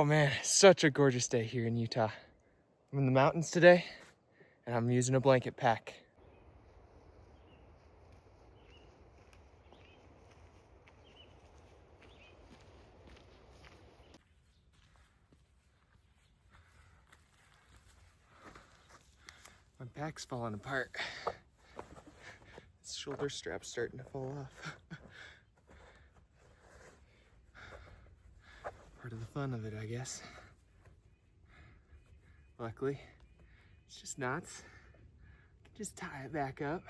Oh man, such a gorgeous day here in Utah. I'm in the mountains today and I'm using a blanket pack. My pack's falling apart. This shoulder strap's starting to fall off. Part of the fun of it, I guess. Luckily, it's just knots. I can just tie it back up.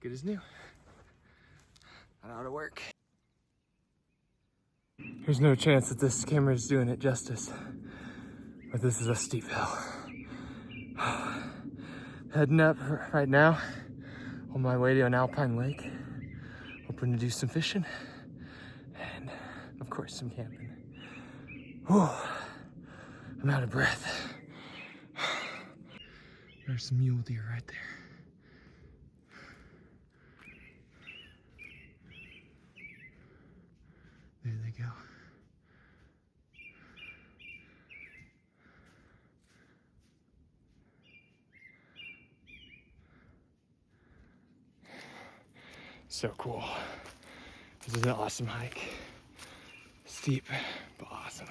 Good as new. That ought to work. There's no chance that this camera's doing it justice, but this is a steep hill. Heading up right now on my way to an alpine lake, hoping to do some fishing and of course some camping. Whew. I'm out of breath. There's some mule deer right there. There they go. So cool. This is an awesome hike. Steep, but awesome.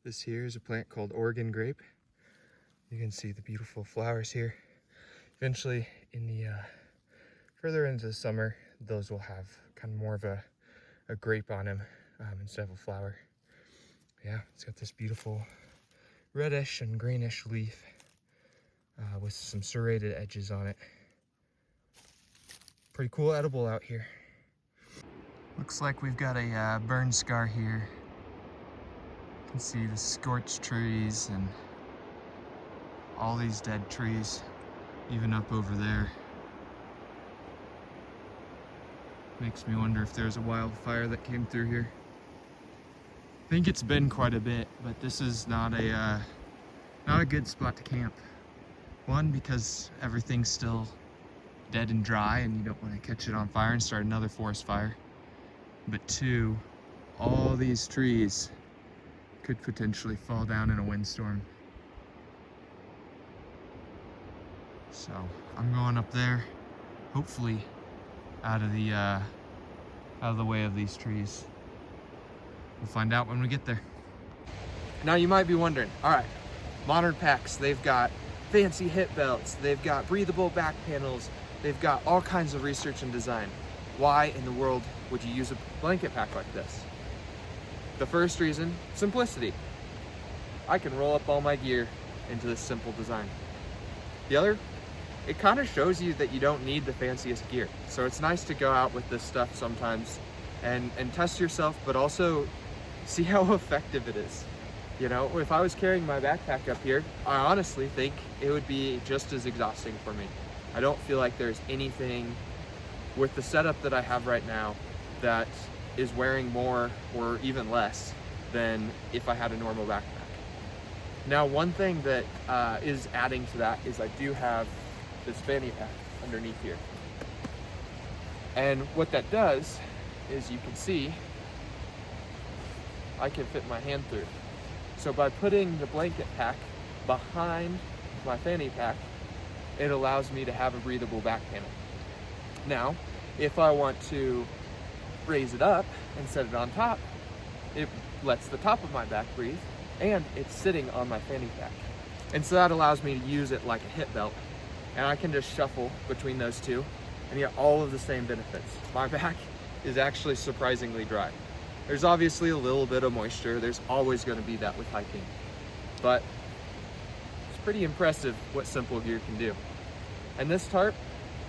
This here is a plant called Oregon grape. You can see the beautiful flowers here. Eventually, in the further into the summer, those will have kind of more of a grape on them instead of a flower. Yeah, it's got this beautiful reddish and greenish leaf with some serrated edges on it. Pretty cool edible out here. Looks like we've got a burn scar here. You can see the scorched trees and all these dead trees, even up over there. Makes me wonder if there's a wildfire that came through here. I think it's been quite a bit, but this is not a good spot to camp. One, because everything's still dead and dry and you don't want to catch it on fire and start another forest fire. But two, all these trees could potentially fall down in a windstorm. So I'm going up there, hopefully out of the way of these trees. We'll find out when we get there. Now you might be wondering, all right, modern packs, they've got fancy hip belts, they've got breathable back panels, they've got all kinds of research and design. Why in the world would you use a blanket pack like this? The first reason, simplicity. I can roll up all my gear into this simple design. The other, it kind of shows you that you don't need the fanciest gear. So it's nice to go out with this stuff sometimes and test yourself, but also see how effective it is. You know, if I was carrying my backpack up here, I honestly think it would be just as exhausting for me. I don't feel like there's anything with the setup that I have right now that is wearing more or even less than if I had a normal backpack. Now, one thing that is adding to that is I do have this fanny pack underneath here. And what that does is, you can see, I can fit my hand through. So by putting the blanket pack behind my fanny pack, it allows me to have a breathable back panel. Now, if I want to raise it up and set it on top, it lets the top of my back breathe, and it's sitting on my fanny pack. And so that allows me to use it like a hip belt, and I can just shuffle between those two and get all of the same benefits. My back is actually surprisingly dry. There's obviously a little bit of moisture. There's always going to be that with hiking, but it's pretty impressive what simple gear can do. And this tarp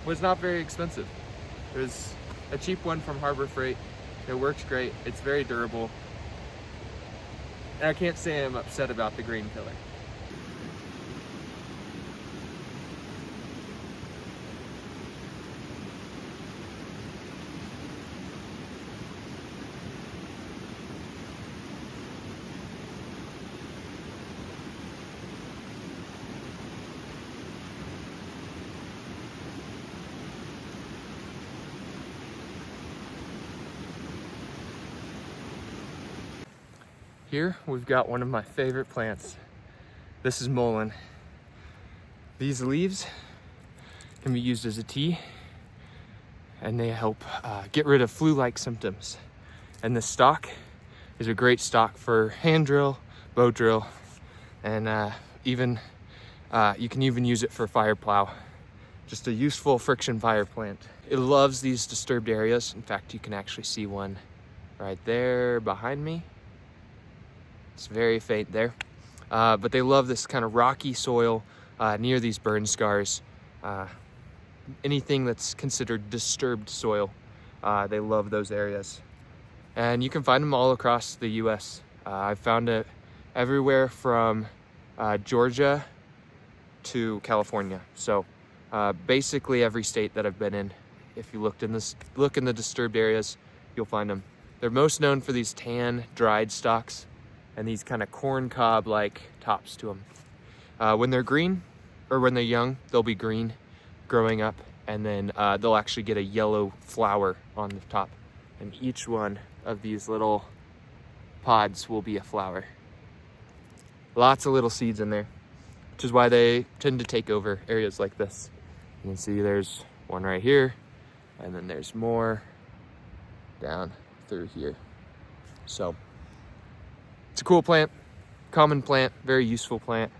was not very expensive. It was a cheap one from Harbor Freight. It works great. It's very durable. And I can't say I'm upset about the green pillar. Here we've got one of my favorite plants. This is mullein. These leaves can be used as a tea, and they help get rid of flu-like symptoms. And this stalk is a great stalk for hand drill, bow drill, and even you can even use it for fire plow. Just a useful friction fire plant. It loves these disturbed areas. In fact, you can actually see one right there behind me. It's very faint there. But they love this kind of rocky soil near these burn scars. Anything that's considered disturbed soil, they love those areas. And you can find them all across the US. I've found it everywhere from Georgia to California. So basically every state that I've been in, if you look in the disturbed areas, you'll find them. They're most known for these tan, dried stalks and these kind of corn cob-like tops to them. When they're green, or when they're young, they'll be green growing up, and then they'll actually get a yellow flower on the top. And each one of these little pods will be a flower. Lots of little seeds in there, which is why they tend to take over areas like this. You can see there's one right here, and then there's more down through here. So it's a cool plant, common plant, very useful plant,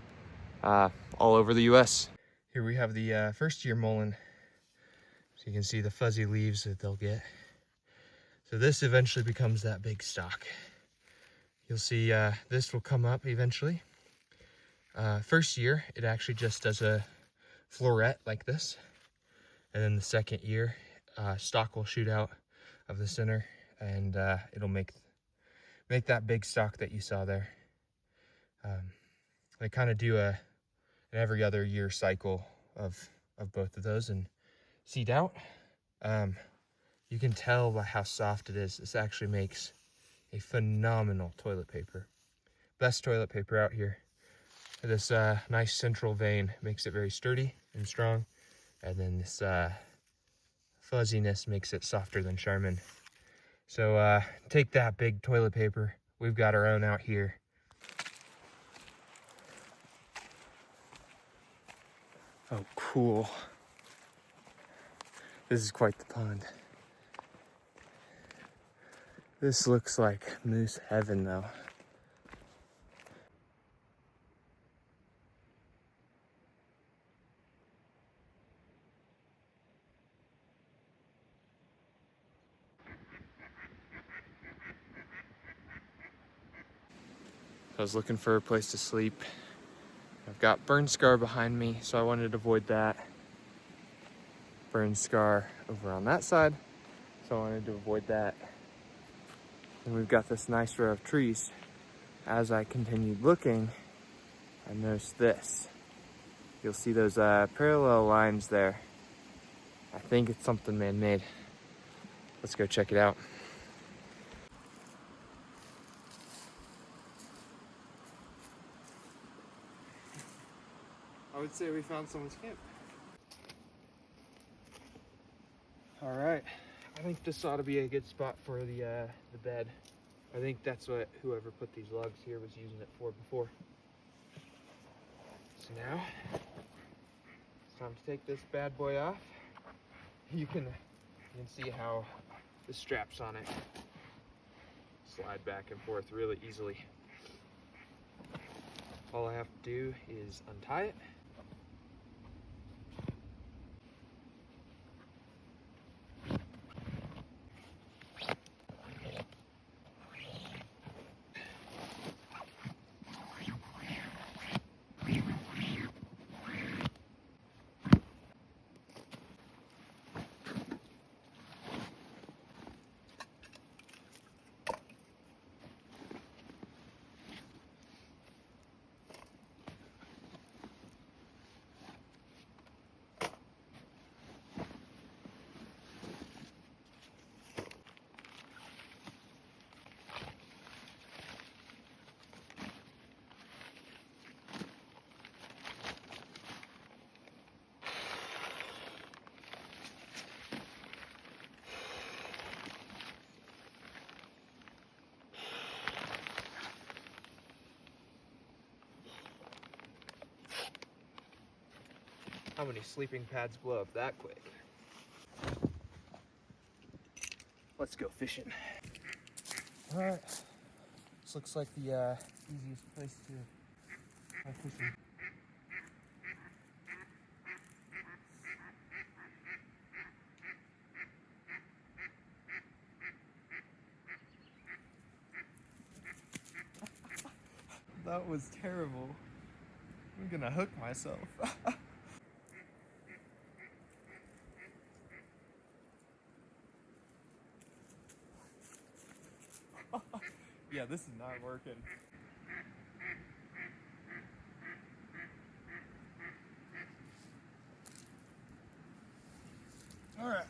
all over the US. Here we have the first year mullein. So you can see the fuzzy leaves that they'll get. So this eventually becomes that big stalk. You'll see this will come up eventually. First year, it actually just does a floret like this. And then the second year, stalk will shoot out of the center, and it'll make that big stalk that you saw there. They kind of do an every other year cycle of both of those and seed out. You can tell by how soft it is. This actually makes a phenomenal toilet paper. Best toilet paper out here. This nice central vein makes it very sturdy and strong, and then this fuzziness makes it softer than Charmin. So take that, big toilet paper. We've got our own out here. Oh, cool. This is quite the pond. This looks like moose heaven, though. I was looking for a place to sleep. I've got burn scar behind me, so I wanted to avoid that. Burn scar over on that side, so I wanted to avoid that. And we've got this nice row of trees. As I continued looking, I noticed this. You'll see those parallel lines there. I think it's something man-made. Let's go check it out. I would say we found someone's camp. All right, I think this ought to be a good spot for the bed. I think that's what whoever put these logs here was using it for before. So now, it's time to take this bad boy off. You can see how the straps on it slide back and forth really easily. All I have to do is untie it. How many sleeping pads blow up that quick? Let's go fishing. All right. This looks like the easiest place to try fishing. That was terrible. I'm gonna hook myself. Yeah, this is not working. All right.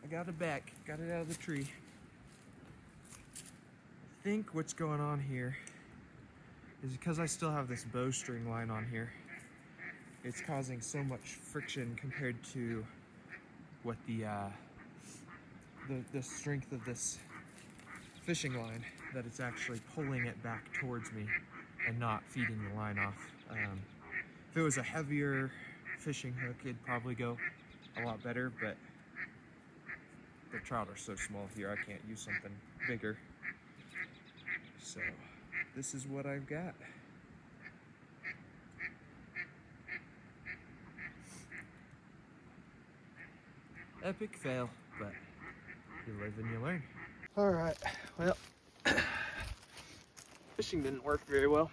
I got it back. Got it out of the tree. I think what's going on here is because I still have this bowstring line on here. It's causing so much friction compared to what the strength of this fishing line, that it's actually pulling it back towards me and not feeding the line off. If it was a heavier fishing hook, it'd probably go a lot better, but the trout are so small here, I can't use something bigger. So this is what I've got. Epic fail, but you live and you learn. All right, well, fishing didn't work very well.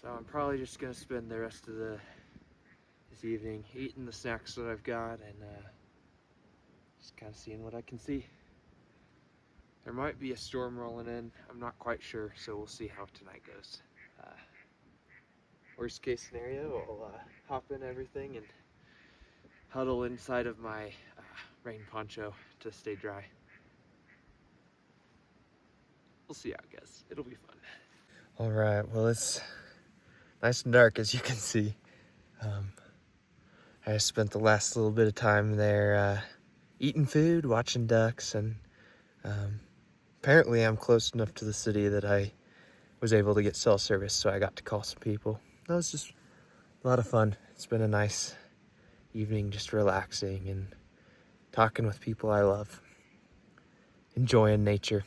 So I'm probably just gonna spend the rest of this evening eating the snacks that I've got and just kind of seeing what I can see. There might be a storm rolling in, I'm not quite sure, so we'll see how tonight goes. Worst case scenario, I'll hop in everything and huddle inside of my rain poncho to stay dry. We'll see how it goes. It'll be fun. All right, well, it's nice and dark, as you can see. I spent the last little bit of time there eating food, watching ducks, and apparently I'm close enough to the city that I was able to get cell service, so I got to call some people. That was just a lot of fun. It's been a nice evening, just relaxing and talking with people I love, enjoying nature.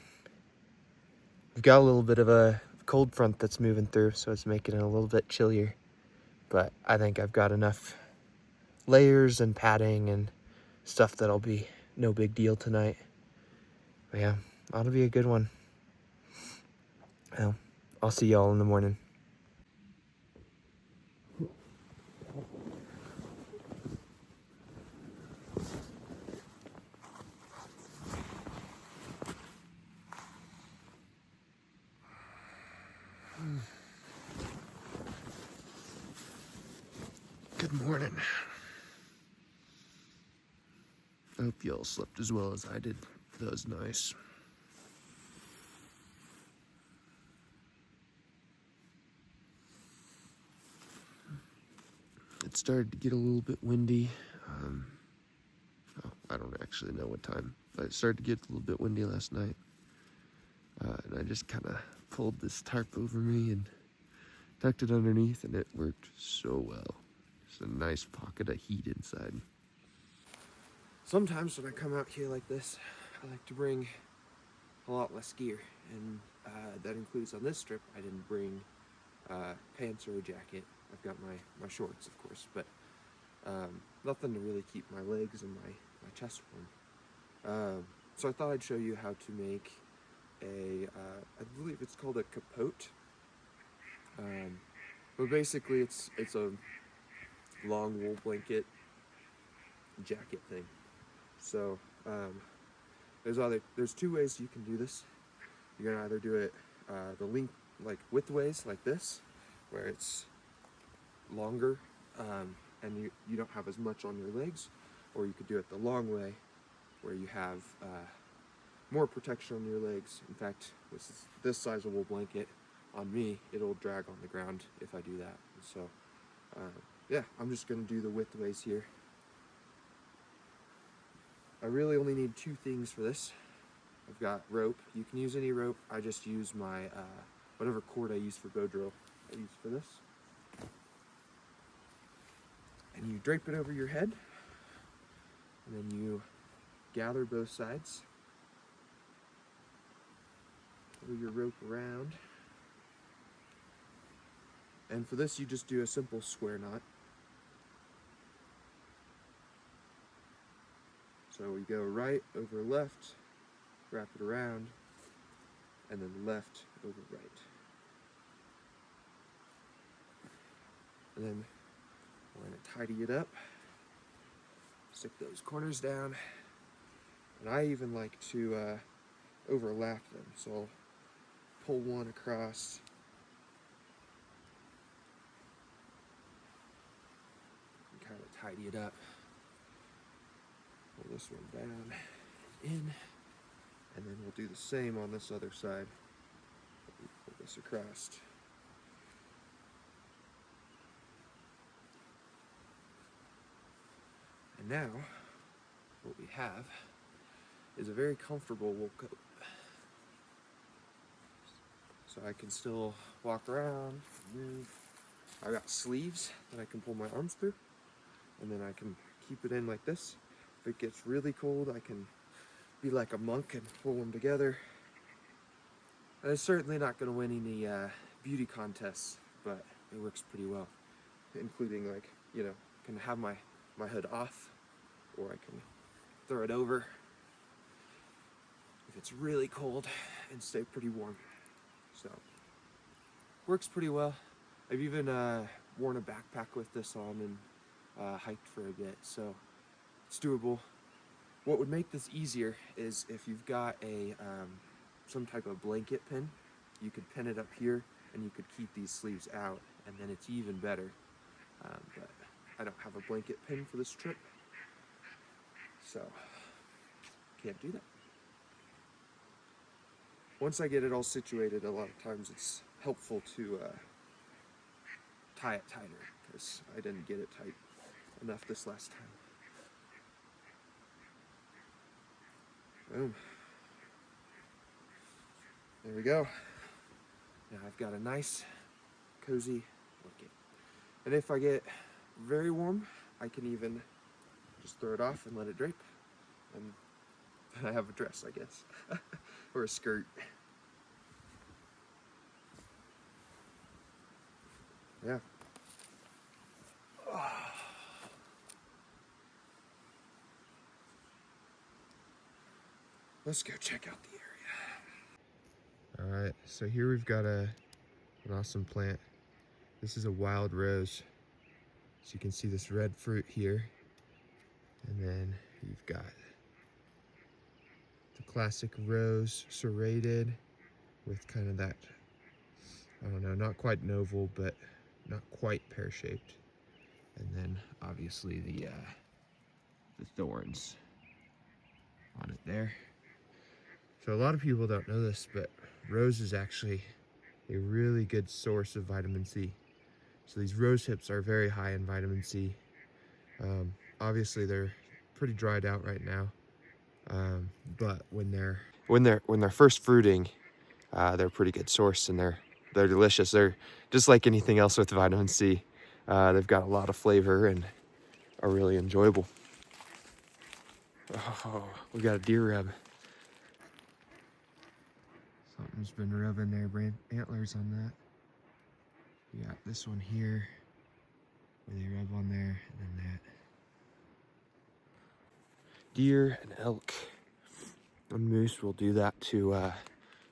We've got a little bit of a cold front that's moving through, so it's making it a little bit chillier, but I think I've got enough layers and padding and stuff that'll be no big deal tonight. But yeah, ought to be a good one. Well, I'll see y'all in the morning. Good morning. I hope y'all slept as well as I did. That was nice. It started to get a little bit windy. I don't actually know what time, but it started to get a little bit windy last night. And I just kind of pulled this tarp over me and tucked it underneath, and it worked so well. It's a nice pocket of heat inside. Sometimes when I come out here like this, I like to bring a lot less gear, and that includes on this trip, I didn't bring pants or a jacket. I've got my shorts, of course, but nothing to really keep my legs and my chest warm. So I thought I'd show you how to make I believe it's called a capote. But basically it's a long wool blanket jacket thing. So there's two ways you can do this. You can either do it the length, like widthways, like this, where it's longer and you don't have as much on your legs, or you could do it the long way, where you have more protection on your legs. In fact, this size of wool blanket on me, it'll drag on the ground if I do that. So yeah, I'm just gonna do the widthways here. I really only need two things for this. I've got rope. You can use any rope. I just use my whatever cord I use for bow drill. I use for this. and you drape it over your head, and then you gather both sides, pull your rope around, and for this you just do a simple square knot. So we go right over left, wrap it around, and then left over right. And then we're going to tidy it up, stick those corners down, and I even like to overlap them. So I'll pull one across, and kind of tidy it up. Pull this one down, in, and then we'll do the same on this other side. Pull this across. And now, what we have is a very comfortable wool coat. So I can still walk around, move. I got sleeves that I can pull my arms through, and then I can keep it in like this. If it gets really cold, I can be like a monk and pull them together. And it's certainly not going to win any beauty contests, but it works pretty well. Including, like, you know, can have my hood off, or I can throw it over if it's really cold and stay pretty warm. So, works pretty well. I've even worn a backpack with this on and hiked for a bit, so it's doable. What would make this easier is if you've got a some type of blanket pin, you could pin it up here and you could keep these sleeves out, and then it's even better. But I don't have a blanket pin for this trip, so can't do that. Once I get it all situated, a lot of times it's helpful to tie it tighter, because I didn't get it tight enough this last time. Boom. There we go. Now I've got a nice, cozy blanket. And if I get very warm, I can even just throw it off and let it drape. And then I have a dress, I guess. Or a skirt. Yeah. Let's go check out the area. Alright, so here we've got an awesome plant. This is a wild rose. So you can see this red fruit here. And then you've got the classic rose serrated with kind of that, I don't know, not quite an oval, but not quite pear-shaped. And then obviously the thorns on it there. So a lot of people don't know this, but rose is actually a really good source of vitamin C. So these rose hips are very high in vitamin C. Obviously they're pretty dried out right now, but when they're first fruiting, they're a pretty good source, and they're delicious. They're just like anything else with vitamin C. They've got a lot of flavor and are really enjoyable. Oh, we got a deer rub. Something's been rubbing their antlers on that. We got this one here, where they rub on there, and then that. Deer and elk and moose will do that to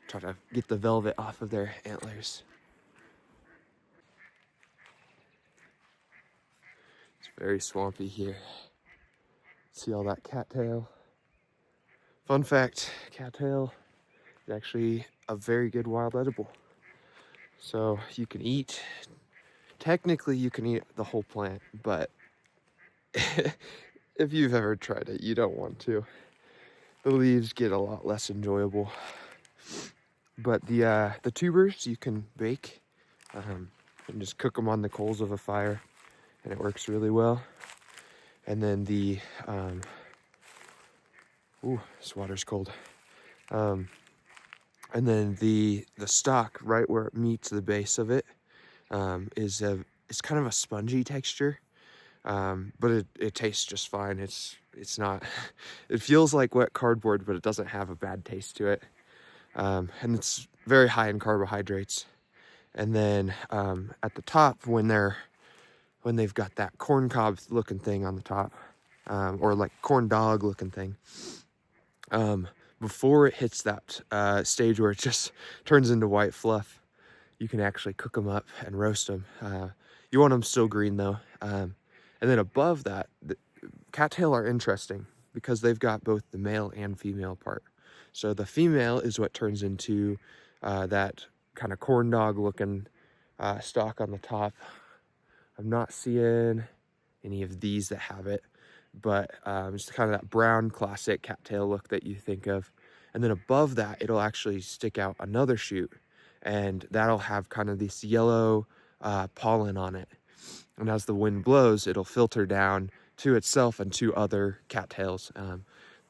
try to get the velvet off of their antlers. It's very swampy here. See all that cattail? Fun fact, cattail is actually a very good wild edible. So you can eat, technically you can eat the whole plant, but if you've ever tried it, you don't want to. The leaves get a lot less enjoyable. But the tubers you can bake and just cook them on the coals of a fire, and it works really well. And then the this water's cold. And then the stalk, right where it meets the base of it, is kind of a spongy texture. but it tastes just fine. It's not, it feels like wet cardboard, but it doesn't have a bad taste to it. And it's very high in carbohydrates. And then at the top, when they've got that corn cob looking thing on the top, or like corn dog looking thing, before it hits that stage where it just turns into white fluff, you can actually cook them up and roast them. You want them still green though. And then above that, the cattail are interesting because they've got both the male and female part. So the female is what turns into that kind of corn dog looking stalk on the top. I'm not seeing any of these that have it, but it's kind of that brown classic cattail look that you think of. And then above that, it'll actually stick out another shoot, and that'll have kind of this yellow pollen on it. And as the wind blows, it'll filter down to itself and to other cattails,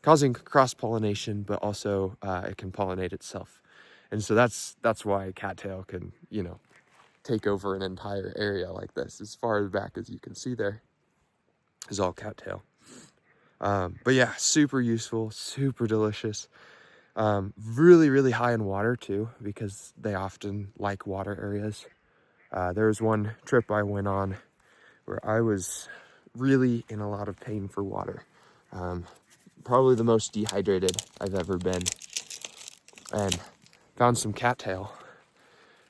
causing cross-pollination, but also it can pollinate itself. And so that's why a cattail can, you know, take over an entire area like this. As far back as you can see there is all cattail. But yeah, super useful, super delicious. Really, really high in water too, because they often like water areas. There was one trip I went on where I was really in a lot of pain for water. Probably the most dehydrated I've ever been. And found some cattail,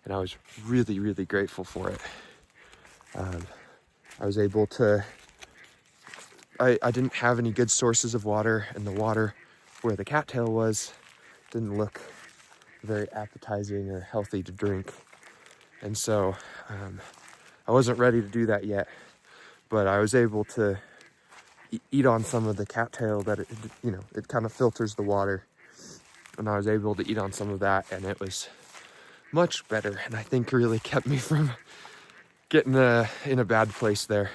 and I was really, really grateful for it. I was able to, I didn't have any good sources of water, and the water where the cattail was didn't look very appetizing or healthy to drink. And so I wasn't ready to do that yet, but I was able to eat on some of the cattail that it kind of filters the water. And I was able to eat on some of that, and it was much better, and I think really kept me from getting in a bad place there.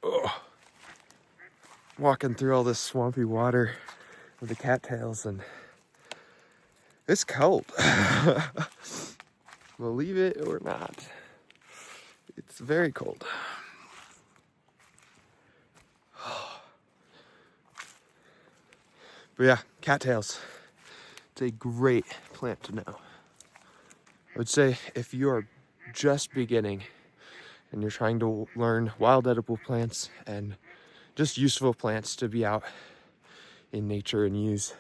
Oh, walking through all this swampy water with the cattails, and it's cold. Believe it or not, it's very cold. But yeah, cattails. It's a great plant to know. I would say if you are just beginning and you're trying to learn wild edible plants and just useful plants to be out in nature and use,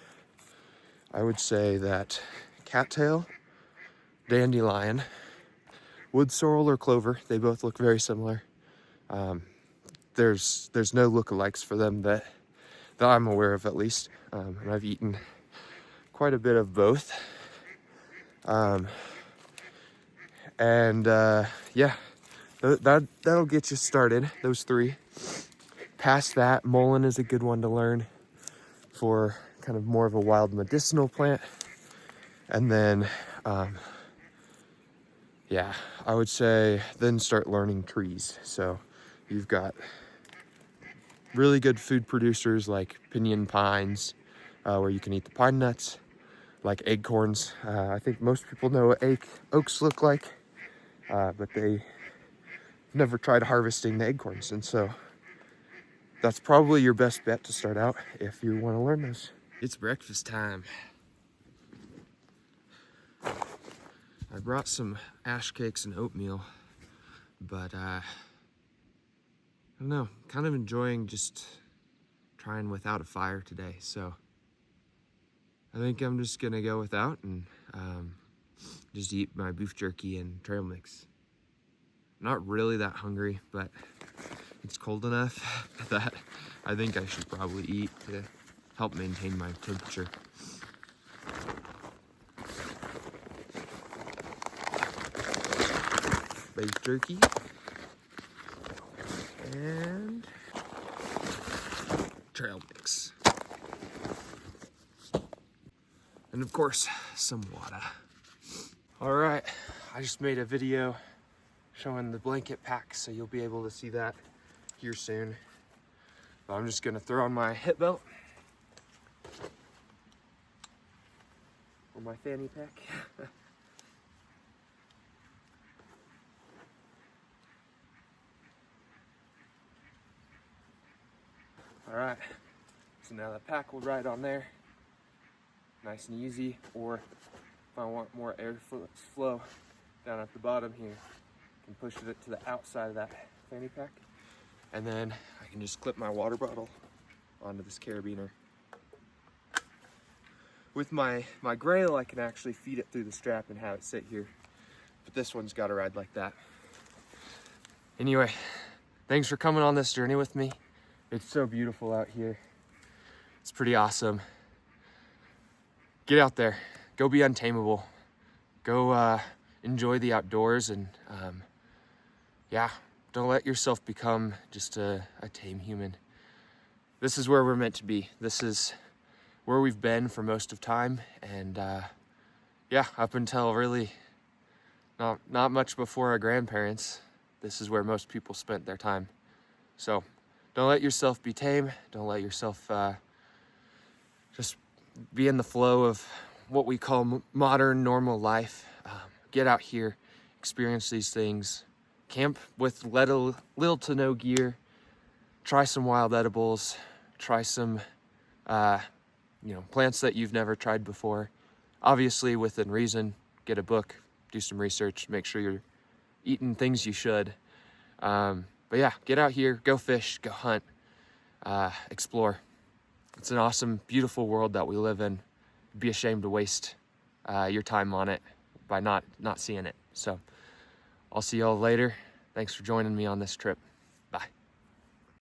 I would say that cattail, dandelion, wood sorrel or clover, they both look very similar. There's no lookalikes for them that I'm aware of, at least. And I've eaten quite a bit of both. Yeah, that'll get you started, those three. Past that, mullein is a good one to learn for kind of more of a wild medicinal plant. And then, yeah, I would say then start learning trees. So you've got really good food producers like pinyon pines, where you can eat the pine nuts, like acorns. I think most people know what oaks look like, but they never tried harvesting the acorns. And so that's probably your best bet to start out if you want to learn those. It's breakfast time. I brought some ash cakes and oatmeal, but I don't know, kind of enjoying just trying without a fire today. So I think I'm just gonna go without and just eat my beef jerky and trail mix. I'm not really that hungry, but it's cold enough that I think I should probably eat to help maintain my temperature. Beef jerky and trail mix. And of course, some water. All right, I just made a video showing the blanket pack, so you'll be able to see that here soon. But I'm just gonna throw on my hip belt or my fanny pack. All right, so now the pack will ride on there, nice and easy, or if I want more air flow down at the bottom here, I can push it to the outside of that fanny pack, and then I can just clip my water bottle onto this carabiner. With my grail, I can actually feed it through the strap and have it sit here, but this one's got to ride like that. Anyway, thanks for coming on this journey with me. It's so beautiful out here. It's pretty awesome. Get out there, go be untamable, go enjoy the outdoors, and yeah, don't let yourself become just a tame human. This is where we're meant to be. This is where we've been for most of time, and yeah, up until really not much before our grandparents, this is where most people spent their time. So don't let yourself be tame. Don't let yourself just be in the flow of what we call modern normal life. Get out here, experience these things, camp with little to no gear, try some wild edibles, try some plants that you've never tried before. Obviously within reason, get a book, do some research, make sure you're eating things you should. But yeah, get out here, go fish, go hunt, explore. It's an awesome, beautiful world that we live in. Be ashamed to waste your time on it by not seeing it. So I'll see y'all later. Thanks for joining me on this trip.